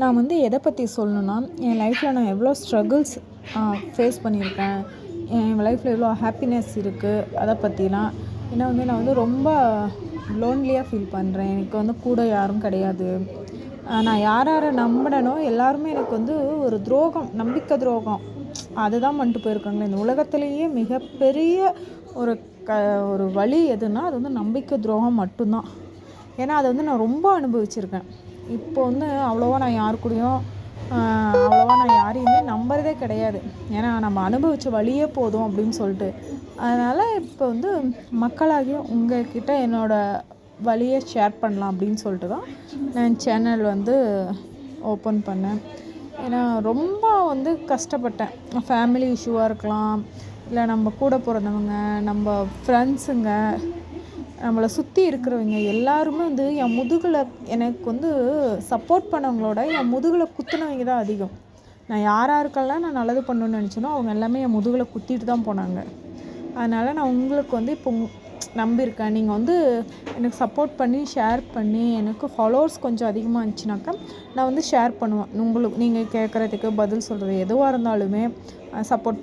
நான் வந்து எதை பற்றி சொல்லணுன்னா, என் லைஃப்பில் நான் எவ்வளோ ஸ்ட்ரகிள்ஸ் ஃபேஸ் பண்ணியிருக்கேன். என் லைஃப்பில் எவ்வளோ ஹாப்பினஸ் இருக்குது அதை பற்றிலாம். ஏன்னா வந்து நான் வந்து ரொம்ப லோன்லியாக ஃபீல் பண்ணுறேன். எனக்கு வந்து கூட யாரும் கிடையாது. நான் யார் யாரை நம்பினேனோ எல்லாருமே எனக்கு வந்து ஒரு துரோகம், நம்பிக்கை துரோகம் அதுதான் பண்ணிட்டு போயிருக்காங்களே. இந்த உலகத்திலேயே மிகப்பெரிய ஒரு ஒரு வழி எதுன்னா அது வந்து நம்பிக்கை துரோகம் மட்டும்தான். ஏன்னா அதை வந்து நான் ரொம்ப அனுபவிச்சிருக்கேன். இப்போ வந்து அவ்வளோவா நான் யார் கூடயும் அவ்வளோவா நான் யாரையுமே நம்புறதே கிடையாது. ஏன்னா நம்ம அனுபவித்த வழியே போதும் அப்படின்னு சொல்லிட்டு. அதனால் இப்போ வந்து மக்களாகிய உங்கள்கிட்ட என்னோடய வழியை ஷேர் பண்ணலாம் அப்படின்னு சொல்லிட்டு தான் நான் சேனல் வந்து ஓப்பன் பண்ணேன். ஏன்னா ரொம்ப வந்து கஷ்டப்பட்டேன். ஃபேமிலி இஷ்யூவாக இருக்கலாம், இல்லை நம்ம கூட பிறந்தவங்க, நம்ம ஃப்ரெண்ட்ஸுங்க, நம்மளை சுற்றி இருக்கிறவங்க எல்லாருமே வந்து என் முதுகில் எனக்கு வந்து சப்போர்ட் பண்ணவங்களோட என் முதுகில் குத்துனவங்க தான் அதிகம். நான் யாருக்கெல்லாம் நான் நல்லது பண்ணணும்னு நினச்சேனோ அவங்க எல்லாமே என் முதுகில் குத்திட்டு தான் போனாங்க. அதனால் நான் உங்களுக்கு வந்து இப்போ நம்பியிருக்கேன். நீங்கள் வந்து எனக்கு சப்போர்ட் பண்ணி ஷேர் பண்ணி எனக்கு ஃபாலோவர்ஸ் கொஞ்சம் அதிகமாக இருந்துச்சுனாக்கா நான் வந்து ஷேர் பண்ணுவேன். உங்களுக்கு நீங்கள் கேட்குறதுக்கு பதில் சொல்கிறது எதுவாக இருந்தாலுமே சப்போர்ட்